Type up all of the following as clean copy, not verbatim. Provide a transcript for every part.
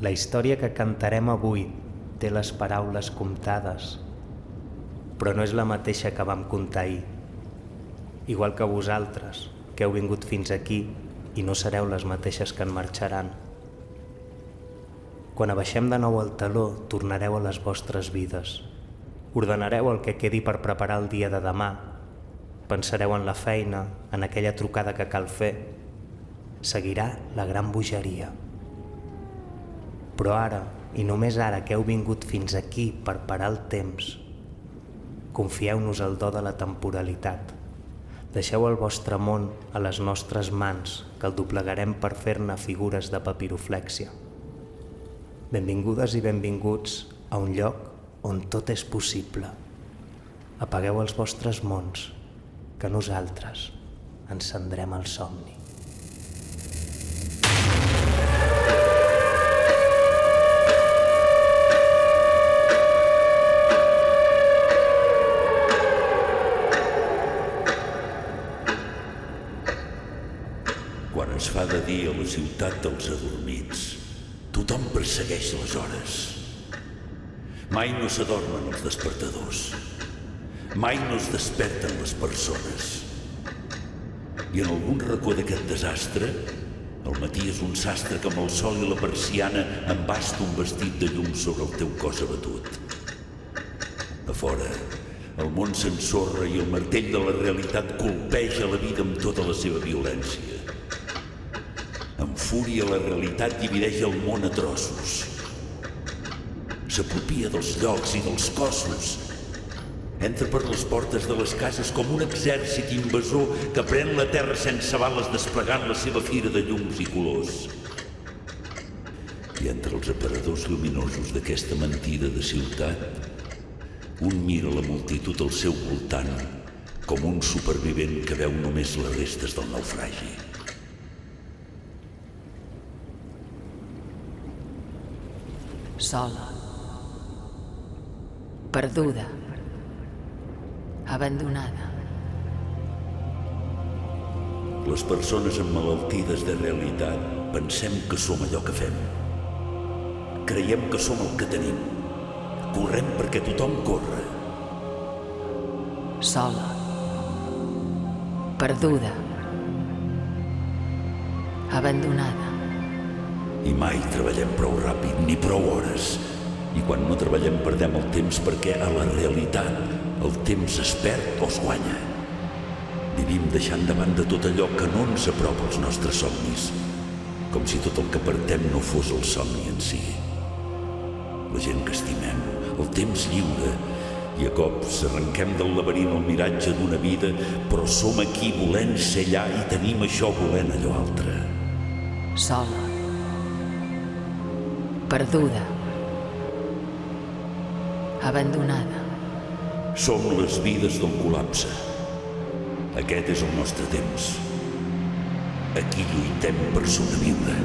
La història que cantarem avui té les paraules comptades, però no és la mateixa que vam contar ahir. Igual que vosaltres, que heu vingut fins aquí i no sereu les mateixes que en marxaran. Quan abaixem de nou el taló, tornareu a les vostres vides. Ordenareu el que quedi per preparar el dia de demà. Pensareu en la feina, en aquella trucada que cal fer. Seguirà la gran bogeria. Però ara, i només ara que heu vingut fins aquí per parar el temps, confieu-nos el do de la temporalitat. Deixeu el vostre món a les nostres mans, que el doblegarem per fer-ne figures de papiroflèxia. Benvingudes i benvinguts a un lloc on tot és possible. Apagueu els vostres mons, que nosaltres encendrem el somni. Quan es fa de dia a la ciutat dels adormits, tothom persegueix les hores. Mai no s'adormen els despertadors. Mai no es desperten les persones. I en algun racó d'aquest desastre, el matí és un sastre que amb el sol i la persiana embasta un vestit de llum sobre el teu cos abatut. A fora, el món s'ensorra i el martell de la realitat colpeja la vida amb tota la seva violència. Amb fúria la realitat divideix el món a trossos. S'apropia dels llocs i dels cossos. Entra per les portes de les cases com un exèrcit invasor que pren la terra sense bales desplegant la seva fira de llums i colors. I entre els aparadors luminosos d'aquesta mentida de ciutat, un mira la multitud al seu voltant com un supervivent que veu només les restes del naufragi. Sola, perduda, abandonada. Les persones emmalaltides de realitat pensem que som allò que fem. Creiem que som el que tenim. Correm perquè tothom corre. Sola, perduda, abandonada. I mai treballem prou ràpid ni prou hores. I quan no treballem perdem el temps perquè a la realitat el temps es perd o es guanya. Vivim deixant de banda tot allò que no ens apropa als nostres somnis, com si tot el que perdem no fos el somni en si. La gent que estimem, el temps lliure, i a cops arrenquem del laberint el miratge d'una vida, però som aquí volent ser allà i tenim això volent allò altre. Sola, perduda, abandonada. Som les vides del col·lapse. Aquest és el nostre temps. Aquí lluitem per sobreviure.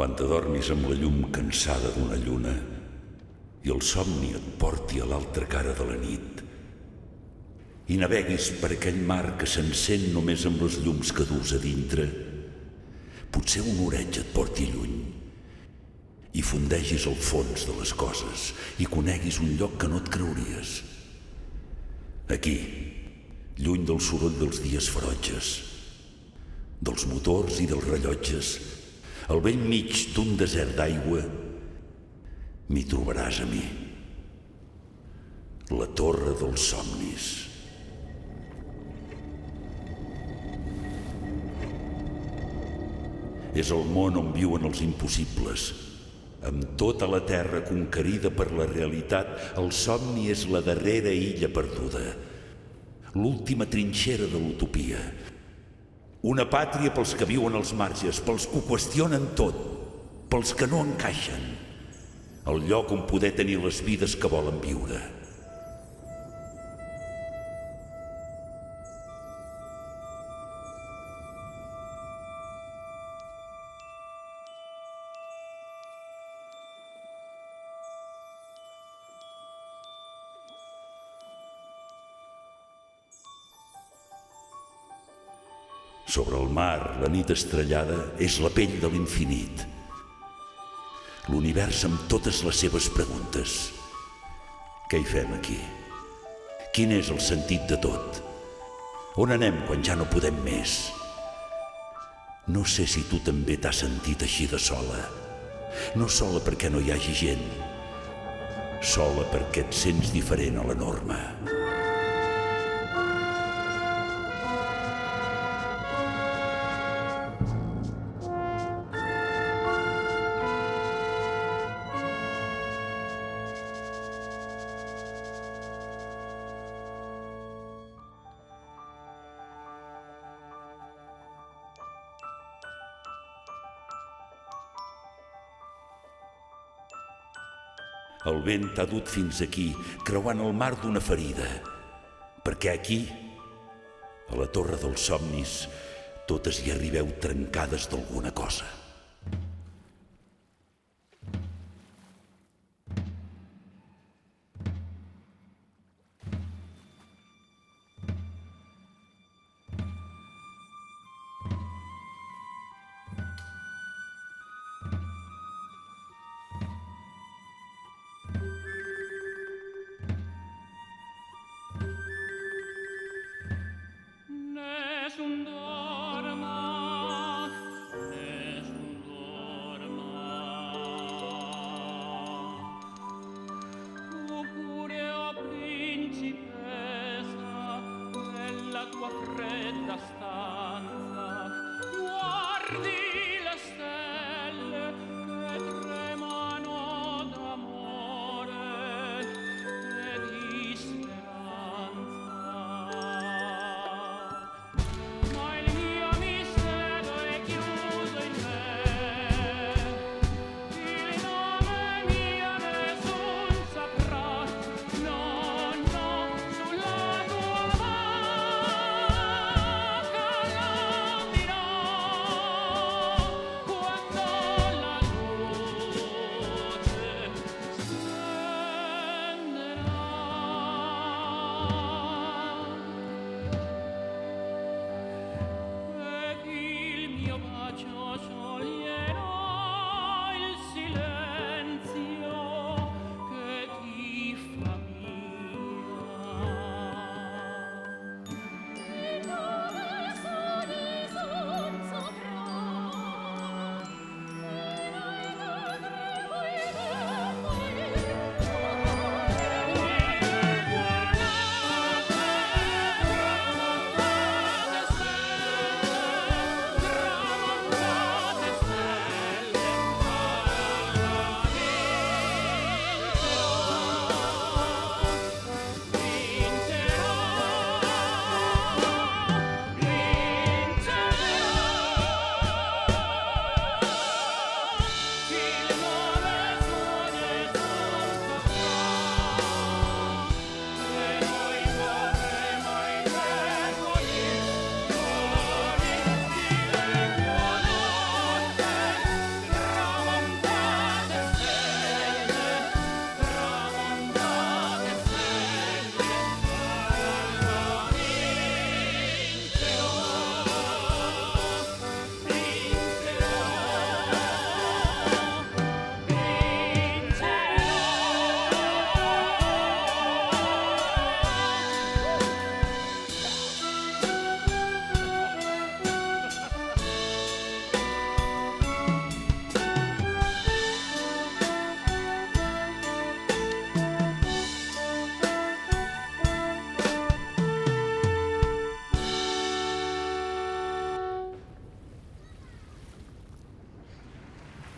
Quan t'adormis amb la llum cansada d'una lluna i el somni et porti a l'altra cara de la nit i naveguis per aquell mar que s'encén només amb les llums que dus a dintre, potser un oreig et porti lluny i fundegis el fons de les coses i coneguis un lloc que no et creuries. Aquí, lluny del soroll dels dies ferotges, dels motors i dels rellotges, al vell mig d'un desert d'aigua, m'hi trobaràs a mi, la torre dels somnis. És el món on viuen els impossibles. Amb tota la terra conquerida per la realitat, el somni és la darrera illa perduda, l'última trinxera de l'utopia. Una pàtria pels que viuen als marges, pels que ho qüestionen tot, pels que no encaixen. El lloc on poder tenir les vides que volen viure. Sobre el mar, la nit estrellada és la pell de l'infinit. L'univers amb totes les seves preguntes. Què hi fem aquí? Quin és el sentit de tot? On anem quan ja no podem més? No sé si tu també t'has sentit així de sola. No sola perquè no hi hagi gent. Sola perquè et sents diferent a la norma. El vent t'ha dut fins aquí, creuant el mar d'una ferida, perquè aquí, a la torre dels somnis, totes hi arribeu trencades d'alguna cosa. Nessun dorma, nessun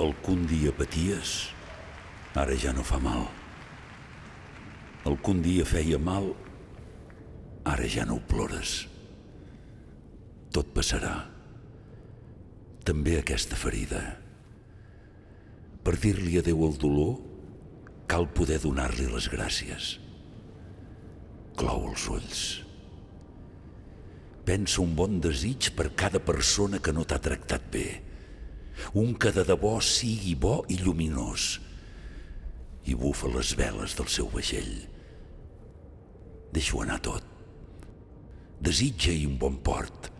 El que un dia paties, ara ja no fa mal. El que un dia feia mal, ara ja no ho plores. Tot passarà. També aquesta ferida. Per dir-li adéu al dolor, cal poder donar-li les gràcies. Clou els ulls. Pensa un bon desig per cada persona que no t'ha tractat bé. Un que de debò sigui bo i lluminós. I bufa les veles del seu vaixell. Deixa-ho anar tot. Desitja-hi un bon port.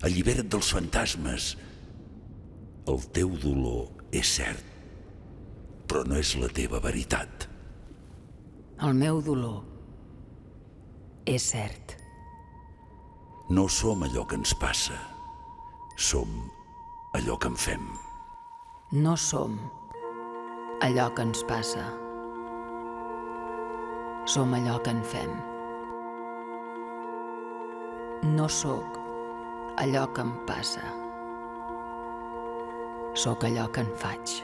Allibera't dels fantasmes. El teu dolor és cert, però no és la teva veritat. El meu dolor és cert. No som allò que ens passa. Som allò que en fem. No som allò que ens passa. Som allò que en fem. No sóc allò que em passa. Sóc allò que en faig.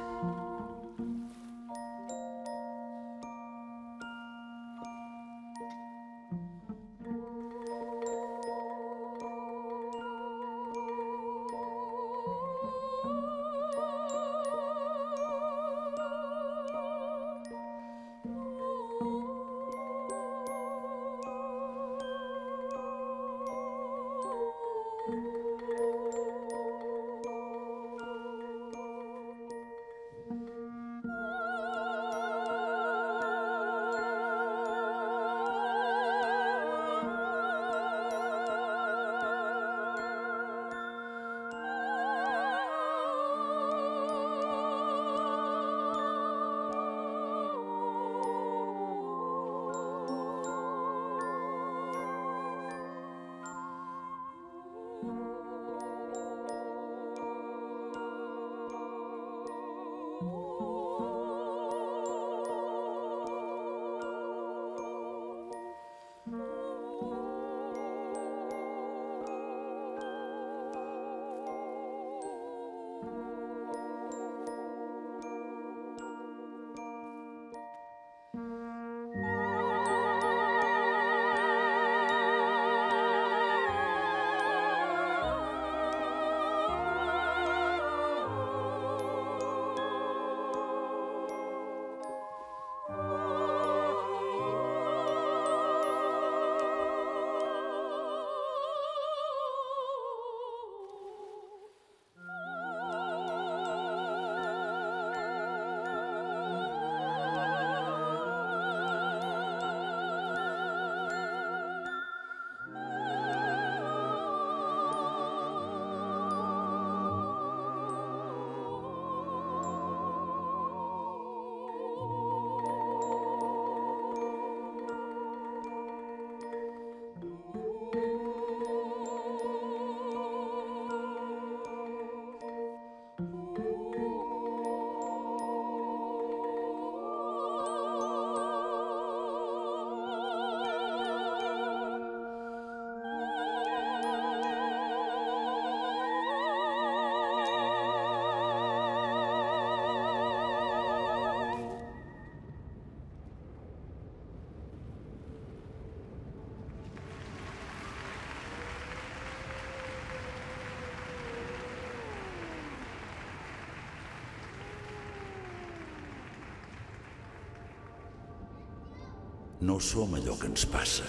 No som allò que ens passa.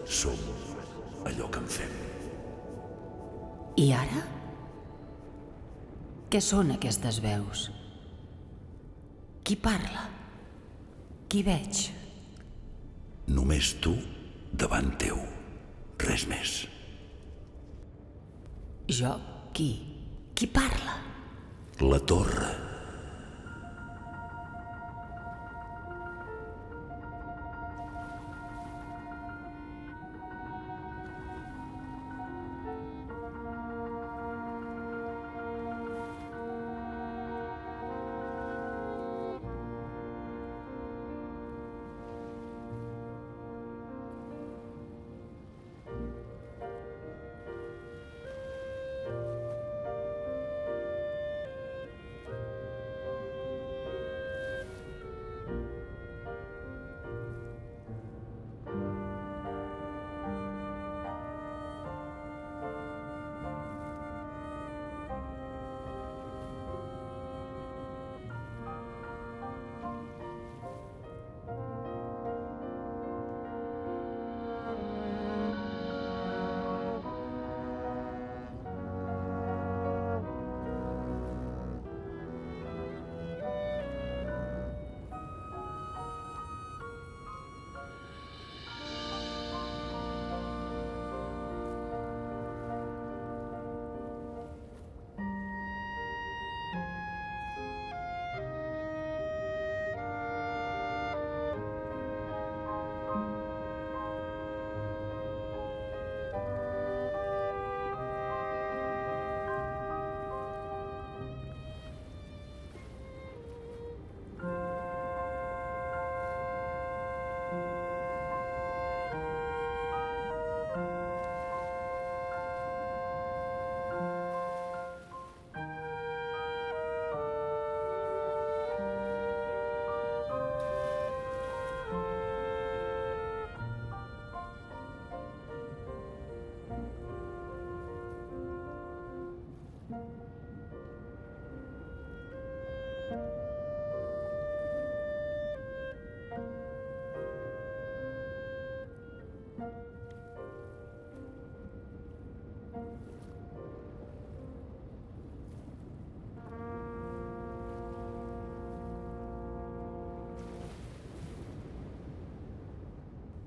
Som allò que en fem. I ara? Què són aquestes veus? Qui parla? Qui veig? Només tu davant teu. Res més. Jo? Qui? Qui parla? La torre.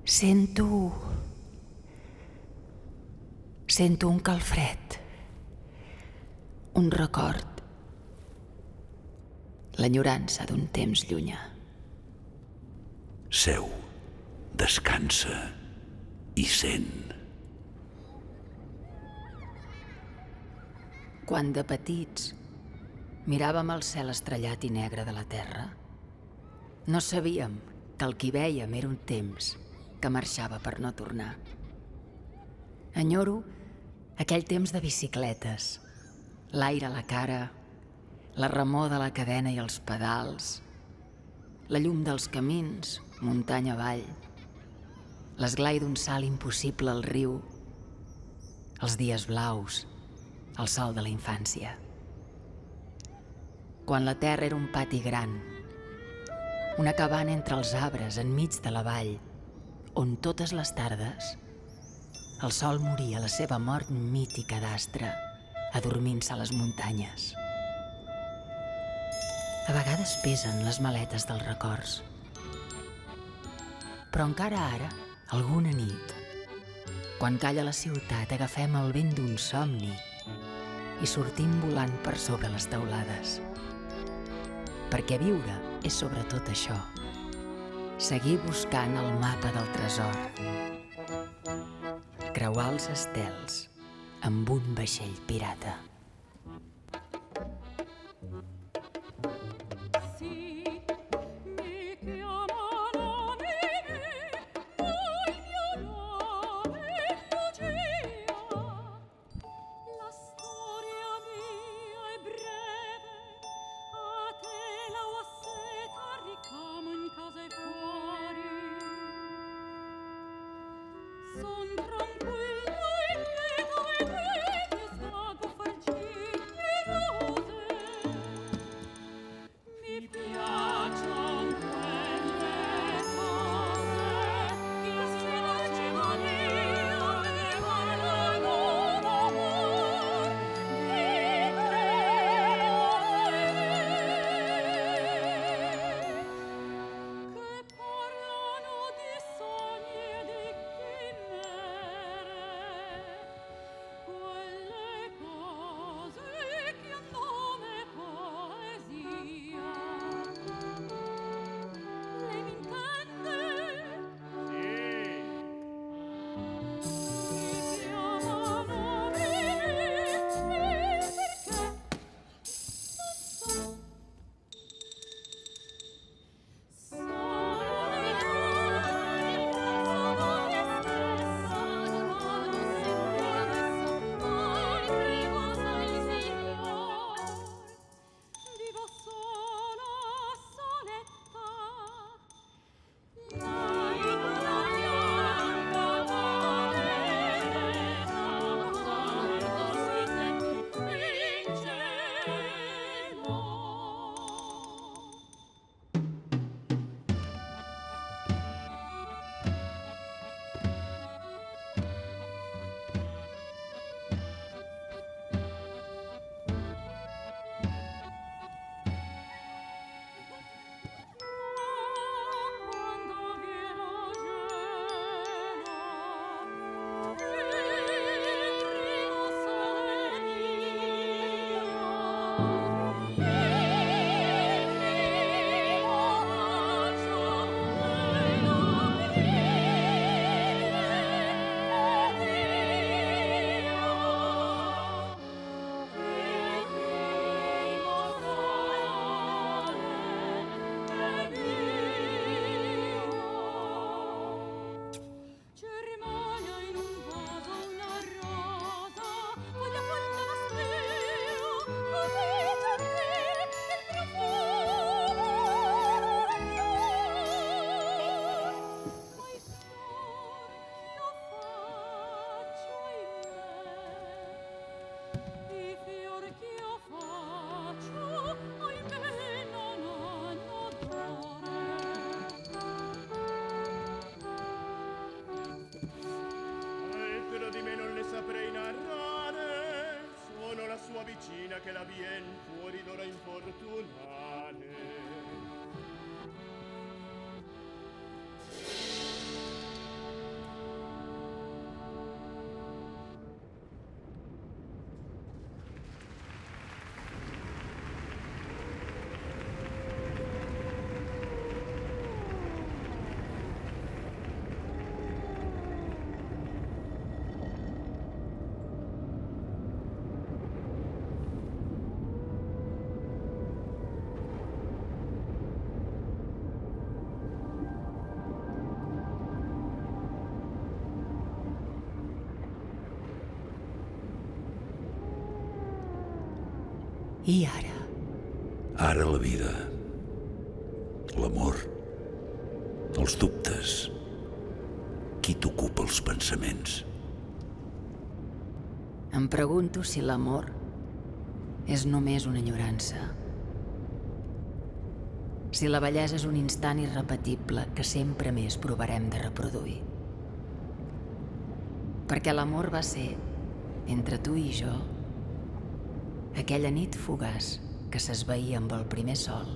Sento un calfred, un record, l'enyorança d'un temps llunyà. Seu, descansa i sent. Quan de petits miràvem el cel estrellat i negre de la terra, no sabíem que el que hi vèiem era un temps que marxava per no tornar. Enyoro aquell temps de bicicletes, l'aire a la cara, la remor de la cadena i els pedals, la llum dels camins, muntanya avall, l'esglai d'un salt impossible al riu, els dies blaus, el sol de la infància. Quan la terra era un pati gran, una cabana entre els arbres enmig de la vall, on totes les tardes el sol moria la seva mort mítica d'astre, adormint-se a les muntanyes. A vegades pesen les maletes dels records. Però encara ara, alguna nit, quan calla la ciutat, agafem el vent d'un somni i sortim volant per sobre les teulades. Perquè viure és sobretot això, seguir buscant el mapa del tresor, creuar els estels amb un vaixell pirata. vicina che la vien fuori d'ora infortunare. 「I ara? Ara la vida, l'amor, els dubtes. Qui t'ocupa els pensaments? Em pregunto si l'amor és només una enyorança. Si la bellesa és un instant irrepetible que sempre més provarem de reproduir. Perquè l'amor va ser, entre tu i jo, aquella nit fugaç que s'esvaïa amb el primer sol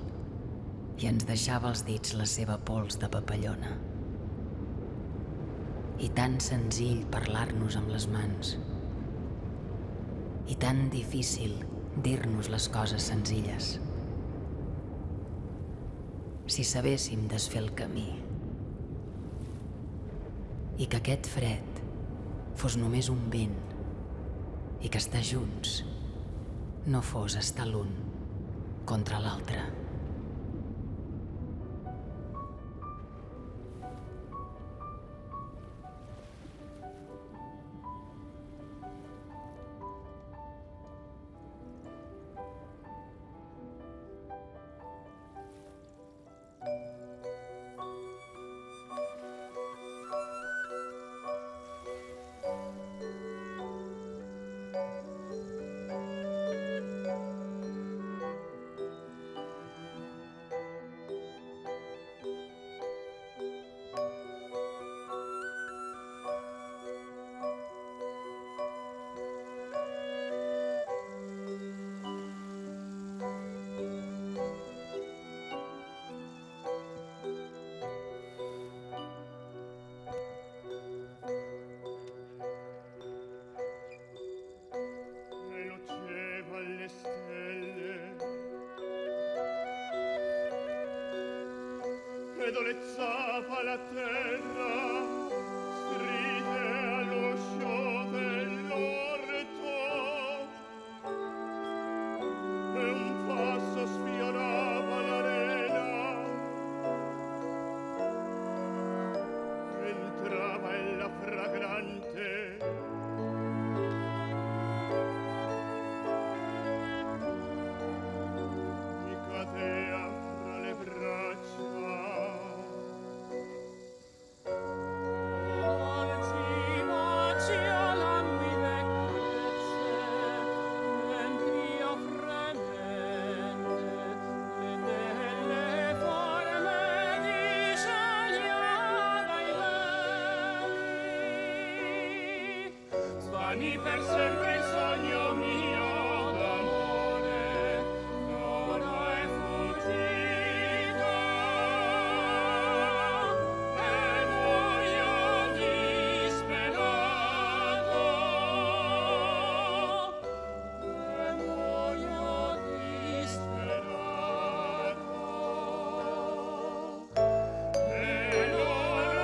i ens deixava als dits la seva pols de papallona. I tan senzill parlar-nos amb les mans. I tan difícil dir-nos les coses senzilles. Si sabéssim desfer el camí i que aquest fred fos només un vent i que estar junts no fos estar l'un contra l'altre. Dolezzava la terra, stride all'uscio dell'orto, e un passo sfiorava l'arena, entrava ella fragrante, mi cadea fra le braccia. Svani per sempre il sogno mio d'amore, ora è fuggito e muoio disperato, e muoio disperato. E l'ora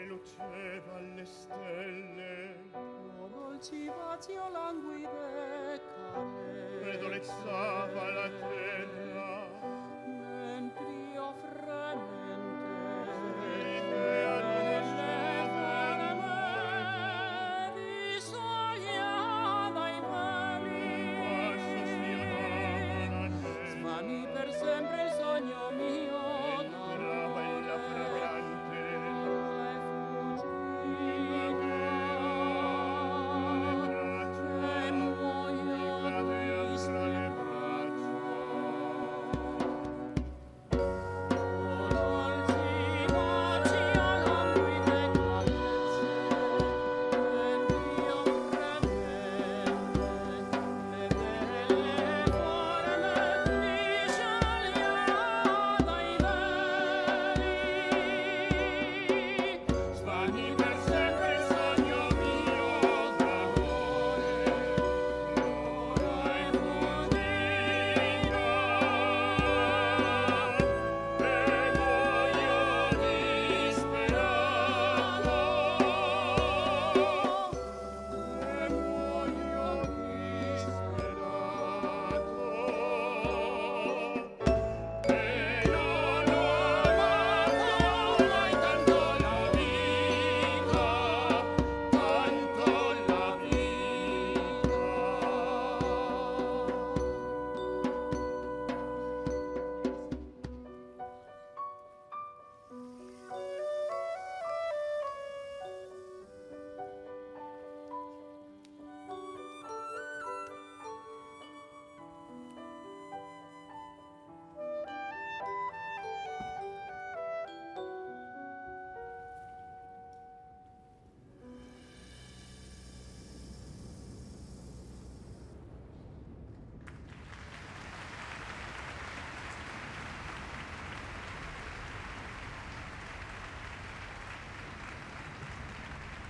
luceva alle stelle, Volcivazio languide care, e dolezzava la terra, mentrio fremente, l'idea di sogliava i passo sfiorava la terra, svani per sempre il sogno mio entrava ella fragrante, e muoio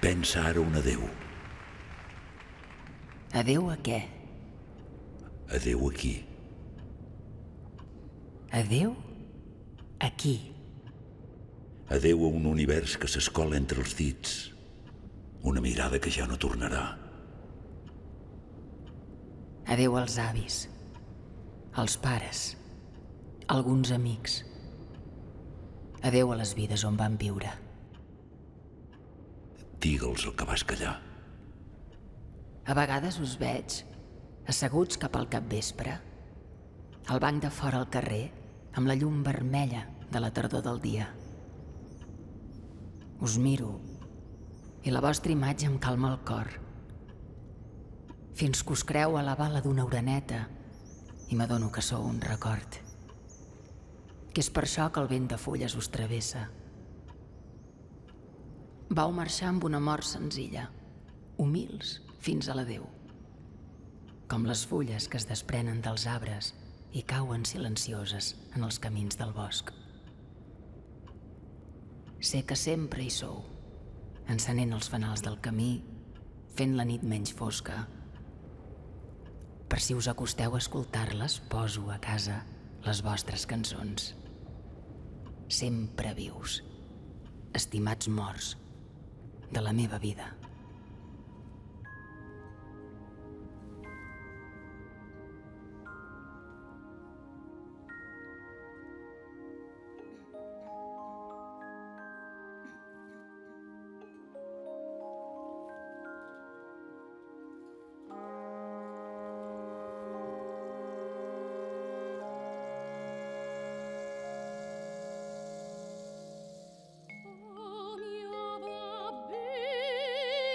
pensa ara un adéu. Adéu a què? Adéu aquí. Adéu a qui? Adéu a un univers que s'escola entre els dits. Una mirada que ja no tornarà. Adéu als avis, als pares, alguns amics. Adéu a les vides on van viure. Digue'ls el que vas callar. A vegades us veig, asseguts cap al capvespre, al banc de fora al carrer, amb la llum vermella de la tardor del dia. Us miro i la vostra imatge em calma el cor, fins que us creu a la bala d'una oreneta i m'adono que sou un record, que és per això que el vent de fulles us travessa. Vau marxar amb una mort senzilla, humils fins a l'adéu, com les fulles que es desprenen dels arbres i cauen silencioses en els camins del bosc. Sé que sempre hi sou, encenent els fanals del camí, fent la nit menys fosca. Per si us acosteu a escoltar-les, poso a casa les vostres cançons. Sempre vius, estimats morts de la meva vida. Oh mio babbi,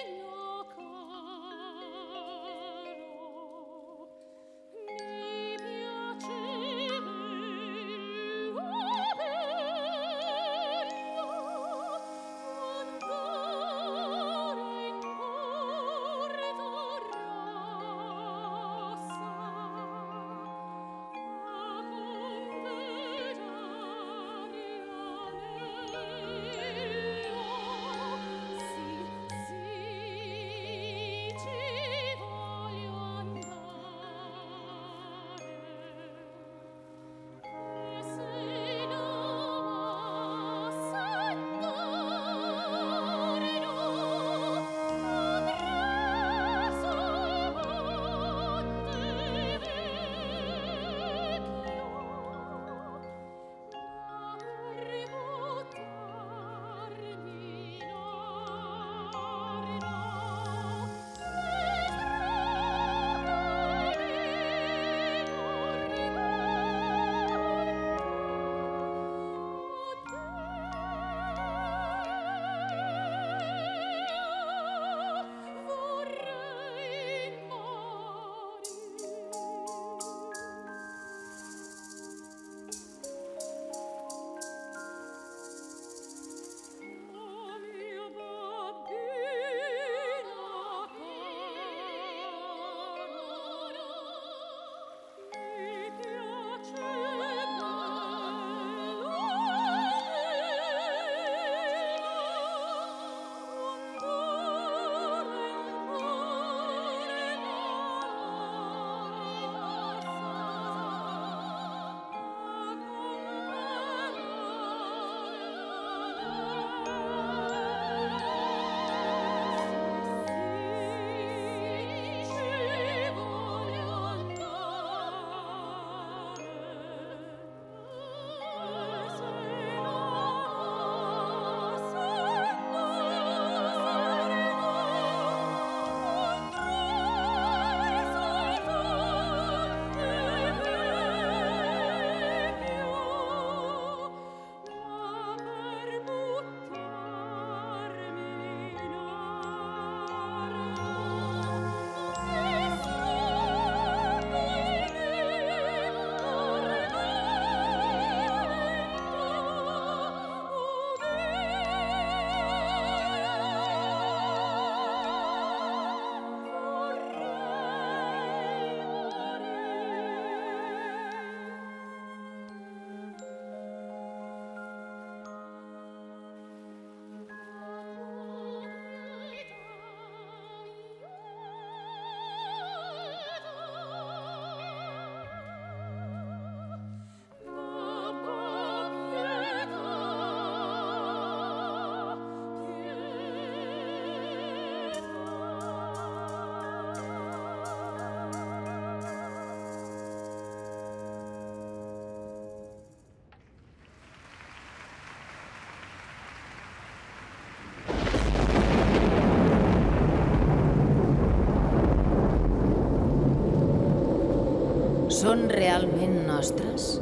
Són realment nostres,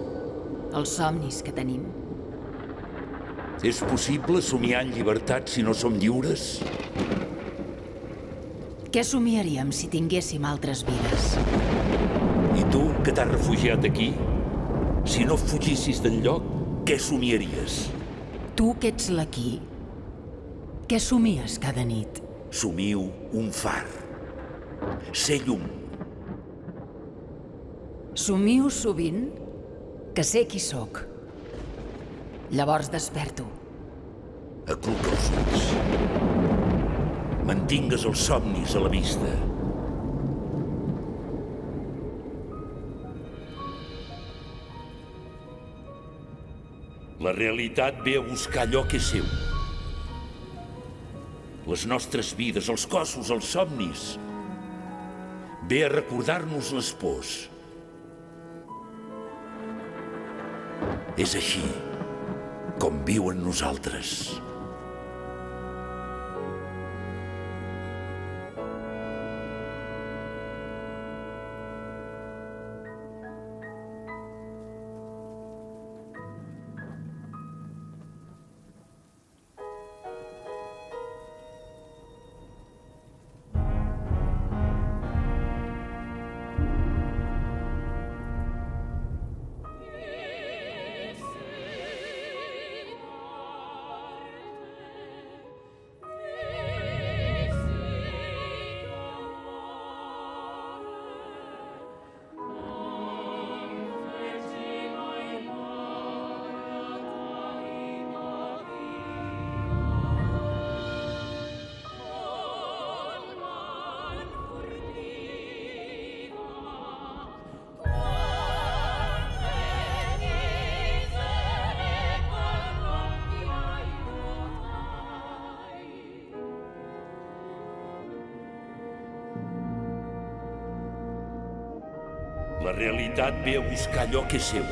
els somnis que tenim? És possible somiar en llibertat si no som lliures? Què somiaríem si tinguéssim altres vides? I tu, que t'has refugiat aquí? Si no fugissis d'enlloc, què somiaries? Tu que ets l'aquí, què somies cada nit? Somio un far. Ser llum. Somio sovint que sé qui sóc. Llavors desperto. Acluca els ulls. Mantingues els somnis a la vista. La realitat ve a buscar allò que és seu. Les nostres vides, els cossos, els somnis. Ve a recordar-nos les pors. És així com viu en nosaltres. La realitat ve a buscar allò que és seu.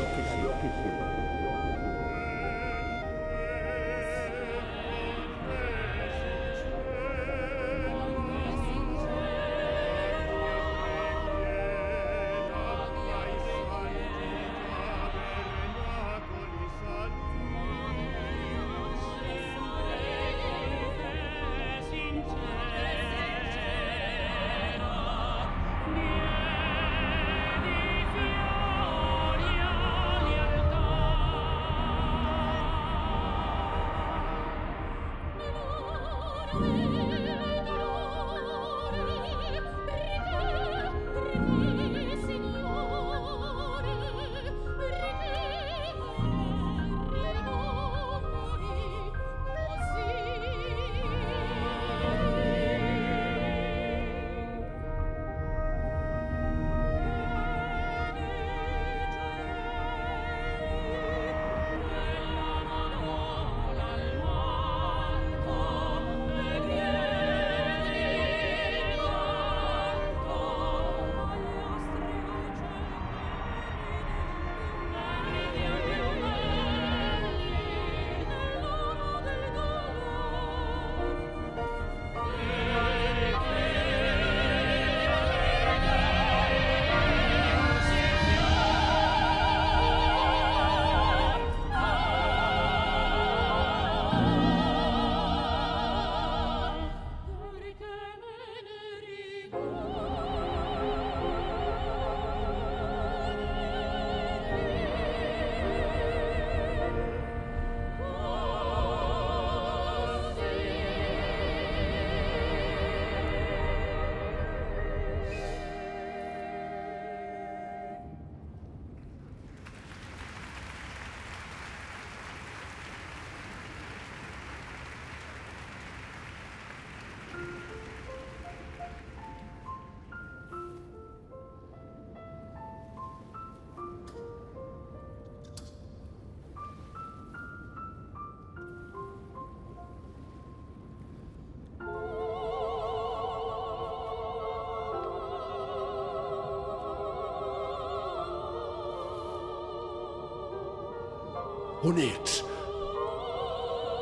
On ets?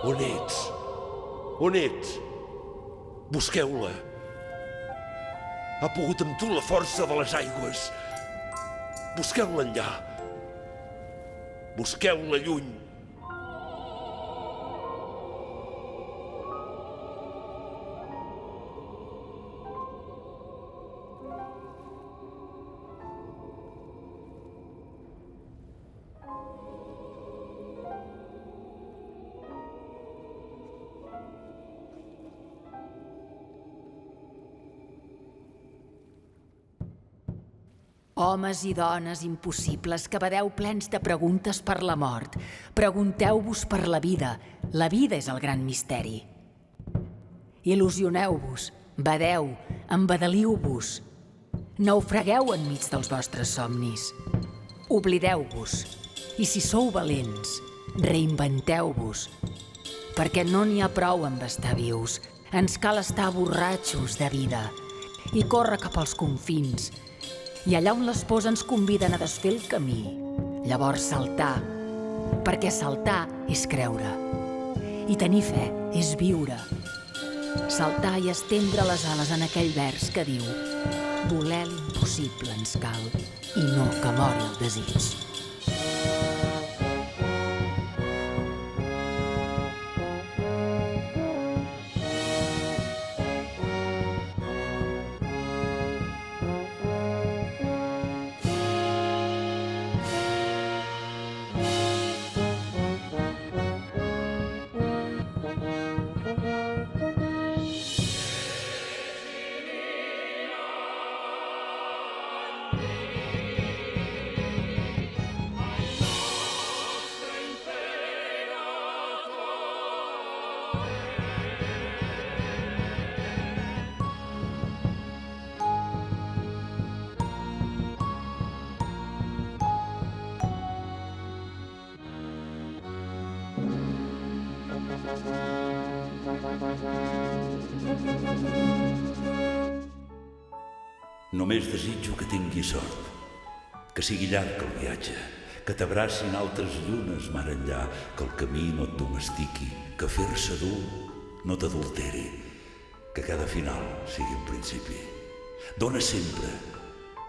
On ets? On ets? Busqueu-la. Ha pogut amb tu la força de les aigües. Busqueu-la enllà. Busqueu-la lluny. Homes i dones impossibles que badeu plens de preguntes per la mort. Pregunteu-vos per la vida. La vida és el gran misteri. Il·lusioneu-vos, badeu, embadaliu-vos. Naufragueu enmig dels vostres somnis. Oblideu-vos. I si sou valents, reinventeu-vos. Perquè no n'hi ha prou amb estar vius. Ens cal estar borratxos de vida i córrer cap als confins. I allà on les pors ens conviden a desfer el camí. Llavors saltar, perquè saltar és creure. I tenir fe és viure. Saltar i estendre les ales en aquell vers que diu: voler l'impossible ens cal i no que mori el desig. Només desitjo que tinguis sort, que sigui llarg el viatge, que t'abracin altres llunes mar enllà, que el camí no et domestiqui, que fer-se dur no t'adulteri, que cada final sigui un principi. Dóna sempre,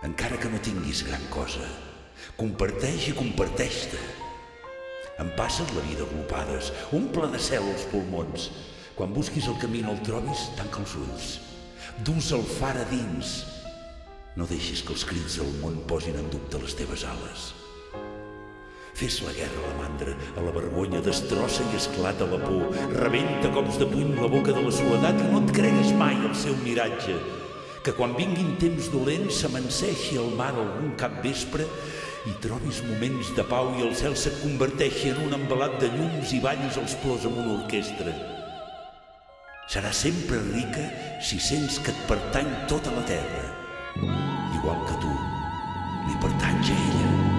encara que no tinguis gran cosa. Comparteix i comparteix-te. Empassa't la vida glopades, omple de cel els pulmons. Quan busquis el camí no el trobis, tanca els ulls. Dus el far a dins. No deixis que els crits del món posin en dubte les teves ales. Fes la guerra a la mandra, a la vergonya, destrossa i esclata la por, rebenta cops de puny la boca de la soledat i no et creguis mai el seu miratge. Que quan vinguin temps dolents s'amanseixi el mar algun capvespre i trobis moments de pau i el cel se't converteixi en un envelat de llums i ballis els plors amb una orquestra. Serà sempre rica si sents que et pertany tota la terra, igual que tu li pertanys a ella.